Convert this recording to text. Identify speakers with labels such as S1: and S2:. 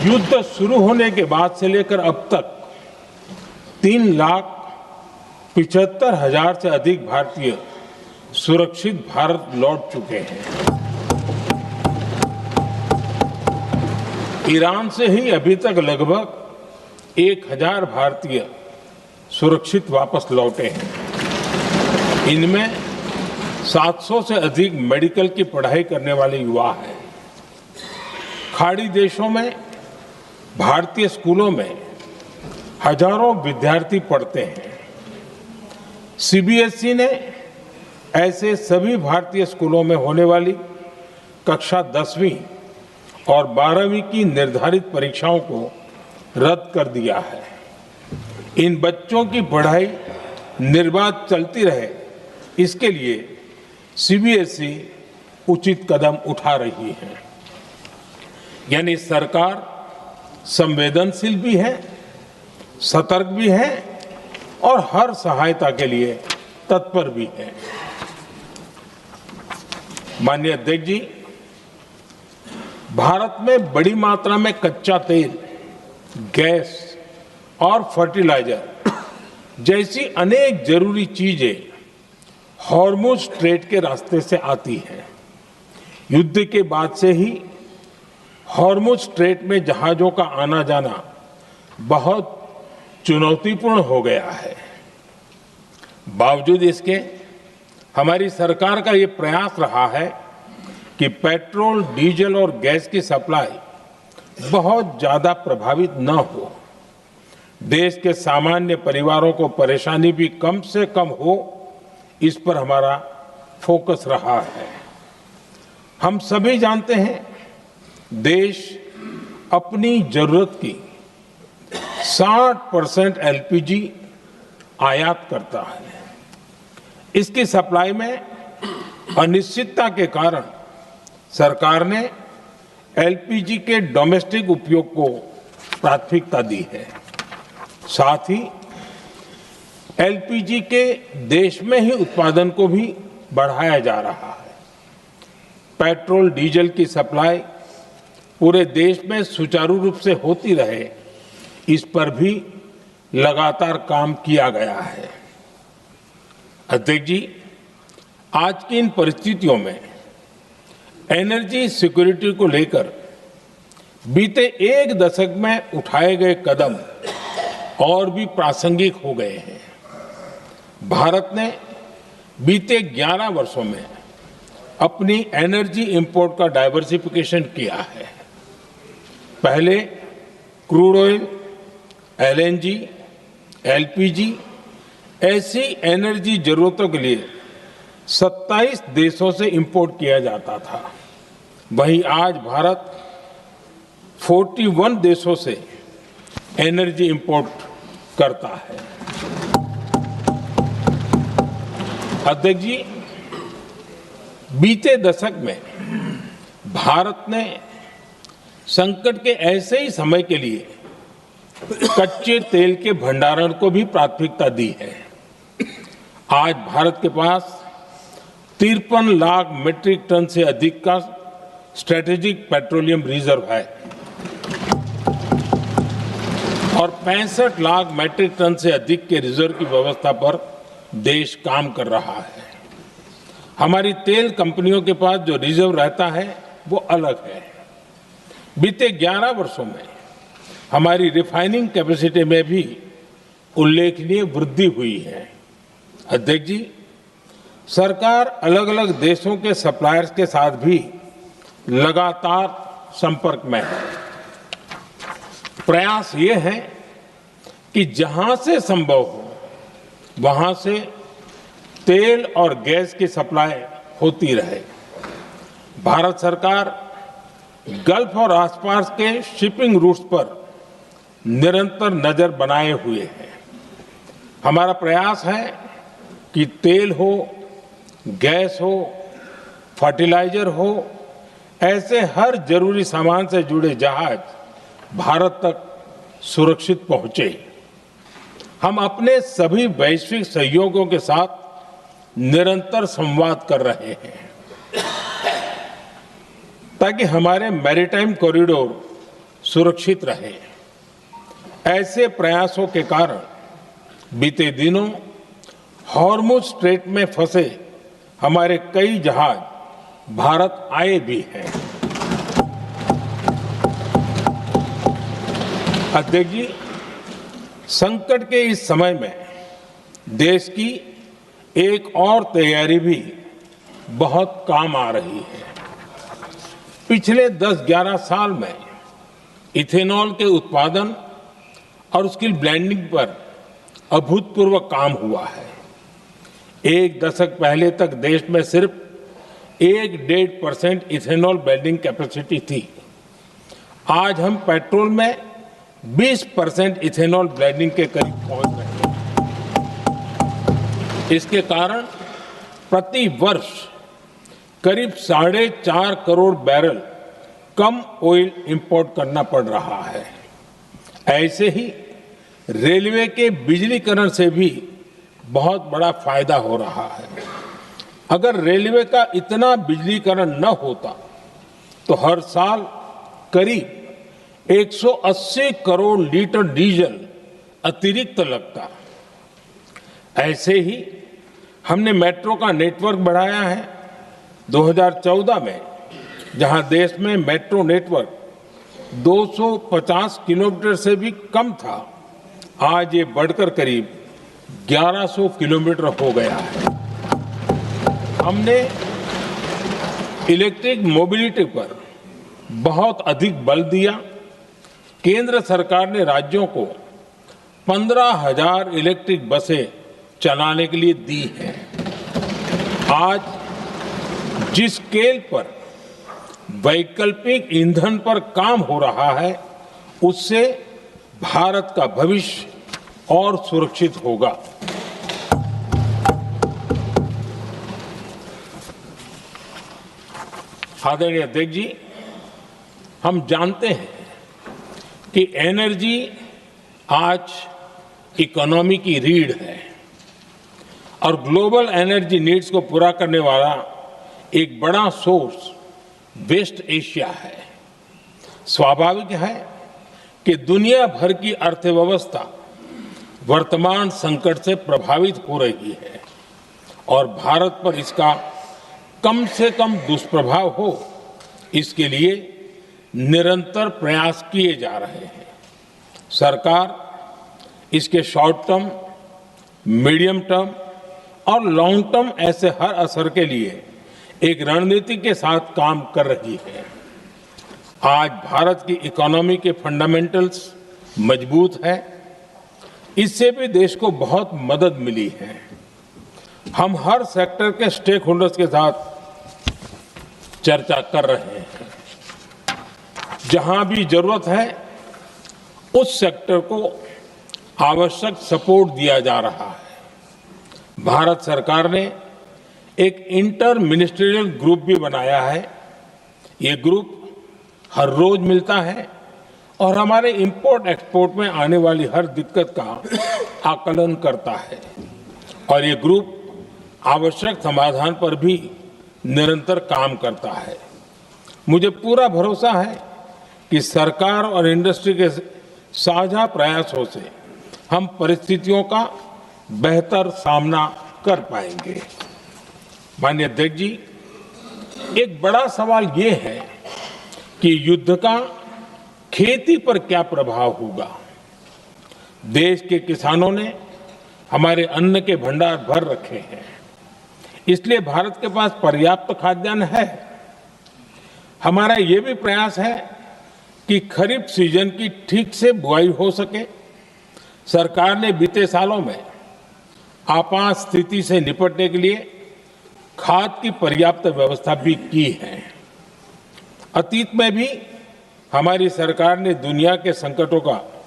S1: युद्ध शुरू होने के बाद से लेकर अब तक 3,75,000 से अधिक भारतीय सुरक्षित भारत लौट चुके हैं। ईरान से ही अभी तक लगभग 1,000 भारतीय सुरक्षित वापस लौटे हैं। इनमें 700 से अधिक मेडिकल की पढ़ाई करने वाले युवा हैं। खाड़ी देशों में भारतीय स्कूलों में हजारों विद्यार्थी पढ़ते हैं। सीबीएसई ने ऐसे सभी भारतीय स्कूलों में होने वाली कक्षा 10वीं और 12वीं की निर्धारित परीक्षाओं को रद्द कर दिया है। इन बच्चों की पढ़ाई निर्बाध चलती रहे, इसके लिए सीबीएसई उचित कदम उठा रही है। यानी सरकार संवेदनशील भी है, सतर्क भी है और हर सहायता के लिए तत्पर भी है। माननीय अध्यक्ष जी, भारत में बड़ी मात्रा में कच्चा तेल, गैस और फर्टिलाइजर जैसी अनेक जरूरी चीजें हॉर्मुज स्ट्रेट के रास्ते से आती हैं। युद्ध के बाद से ही हॉर्मुज स्ट्रेट में जहाजों का आना जाना बहुत चुनौतीपूर्ण हो गया है। बावजूद इसके हमारी सरकार का ये प्रयास रहा है कि पेट्रोल, डीजल और गैस की सप्लाई बहुत ज्यादा प्रभावित न हो। देश के सामान्य परिवारों को परेशानी भी कम से कम हो, इस पर हमारा फोकस रहा है। हम सभी जानते हैं, देश अपनी जरूरत की 60% एलपीजी आयात करता है। इसकी सप्लाई में अनिश्चितता के कारण सरकार ने एलपीजी के डोमेस्टिक उपयोग को प्राथमिकता दी है। साथ ही एलपीजी के देश में ही उत्पादन को भी बढ़ाया जा रहा है। पेट्रोल, डीजल की सप्लाई पूरे देश में सुचारू रूप से होती रहे, इस पर भी लगातार काम किया गया है। अध्यक्ष जी, आज की इन परिस्थितियों में एनर्जी सिक्योरिटी को लेकर बीते एक दशक में उठाए गए कदम और भी प्रासंगिक हो गए हैं। भारत ने बीते 11 वर्षों में अपनी एनर्जी इंपोर्ट का डाइवर्सिफिकेशन किया है। पहले क्रूड ऑयल, एलएनजी, एलपीजी ऐसी एनर्जी जरूरतों के लिए 27 देशों से इंपोर्ट किया जाता था। वहीं आज भारत 41 देशों से एनर्जी इंपोर्ट करता है। अध्यक्ष जी, बीते दशक में भारत ने संकट के ऐसे ही समय के लिए कच्चे तेल के भंडारण को भी प्राथमिकता दी है। आज भारत के पास 53 लाख मीट्रिक टन से अधिक का स्ट्रेटेजिक पेट्रोलियम रिजर्व है और 65 लाख मीट्रिक टन से अधिक के रिजर्व की व्यवस्था पर देश काम कर रहा है। हमारी तेल कंपनियों के पास जो रिजर्व रहता है वो अलग है। बीते 11 वर्षों में हमारी रिफाइनिंग कैपेसिटी में भी उल्लेखनीय वृद्धि हुई है। अध्यक्ष जी, सरकार अलग अलग देशों के सप्लायर्स के साथ भी लगातार संपर्क में है। प्रयास ये है कि जहां से संभव हो वहां से तेल और गैस की सप्लाई होती रहे। भारत सरकार गल्फ और आसपास के शिपिंग रूट्स पर निरंतर नजर बनाए हुए है। हमारा प्रयास है कि तेल हो, गैस हो, फर्टिलाइजर हो, ऐसे हर जरूरी सामान से जुड़े जहाज भारत तक सुरक्षित पहुंचे। हम अपने सभी वैश्विक सहयोगियों के साथ निरंतर संवाद कर रहे हैं ताकि हमारे मैरीटाइम कॉरिडोर सुरक्षित रहे। ऐसे प्रयासों के कारण बीते दिनों हॉर्मुज स्ट्रेट में फंसे हमारे कई जहाज भारत आए भी हैं। अध्यक्ष जी, संकट के इस समय में देश की एक और तैयारी भी बहुत काम आ रही है। पिछले 10-11 साल में इथेनॉल के उत्पादन और उसकी ब्लेंडिंग पर अभूतपूर्व काम हुआ है। एक दशक पहले तक देश में सिर्फ 1-1.5% इथेनॉल ब्लेंडिंग कैपेसिटी थी। आज हम पेट्रोल में 20% इथेनॉल ब्लेंडिंग के करीब पहुंच रहे हैं। इसके कारण प्रति वर्ष करीब 4.5 करोड़ बैरल कम ऑयल इंपोर्ट करना पड़ रहा है। ऐसे ही रेलवे के बिजलीकरण से भी बहुत बड़ा फायदा हो रहा है। अगर रेलवे का इतना बिजलीकरण न होता तो हर साल करीब 180 करोड़ लीटर डीजल अतिरिक्त लगता। ऐसे ही हमने मेट्रो का नेटवर्क बढ़ाया है। 2014 में जहां देश में मेट्रो नेटवर्क 250 किलोमीटर से भी कम था, आज ये बढ़कर करीब 1100 किलोमीटर हो गया है। हमने इलेक्ट्रिक मोबिलिटी पर बहुत अधिक बल दिया। केंद्र सरकार ने राज्यों को 15,000 इलेक्ट्रिक बसें चलाने के लिए दी हैं। आज जिस स्केल पर वैकल्पिक ईंधन पर काम हो रहा है, उससे भारत का भविष्य और सुरक्षित होगा। आदरणीय अध्यक्ष जी, हम जानते हैं कि एनर्जी आज इकोनॉमी की रीढ़ है और ग्लोबल एनर्जी नीड्स को पूरा करने वाला एक बड़ा सोर्स वेस्ट एशिया है। स्वाभाविक है कि दुनिया भर की अर्थव्यवस्था वर्तमान संकट से प्रभावित हो रही है और भारत पर इसका कम से कम दुष्प्रभाव हो, इसके लिए निरंतर प्रयास किए जा रहे हैं। सरकार इसके शॉर्ट टर्म, मीडियम टर्म और लॉन्ग टर्म ऐसे हर असर के लिए एक रणनीति के साथ काम कर रही है। आज भारत की इकोनॉमी के फंडामेंटल्स मजबूत है। इससे भी देश को बहुत मदद मिली है। हम हर सेक्टर के स्टेक होल्डर्स के साथ चर्चा कर रहे हैं। जहां भी जरूरत है उस सेक्टर को आवश्यक सपोर्ट दिया जा रहा है। भारत सरकार ने एक इंटर मिनिस्ट्रियल ग्रुप भी बनाया है। ये ग्रुप हर रोज मिलता है और हमारे इंपोर्ट एक्सपोर्ट में आने वाली हर दिक्कत का आकलन करता है और ये ग्रुप आवश्यक समाधान पर भी निरंतर काम करता है। मुझे पूरा भरोसा है कि सरकार और इंडस्ट्री के साझा प्रयासों से हम परिस्थितियों का बेहतर सामना कर पाएंगे। माननीय अध्यक्ष जी, एक बड़ा सवाल ये है कि युद्ध का खेती पर क्या प्रभाव होगा। देश के किसानों ने हमारे अन्न के भंडार भर रखे हैं, इसलिए भारत के पास पर्याप्त खाद्यान्न है। हमारा ये भी प्रयास है कि खरीफ सीजन की ठीक से बुआई हो सके। सरकार ने बीते सालों में आपात स्थिति से निपटने के लिए खाद की पर्याप्त व्यवस्था भी की है। अतीत में भी हमारी सरकार ने दुनिया के संकटों का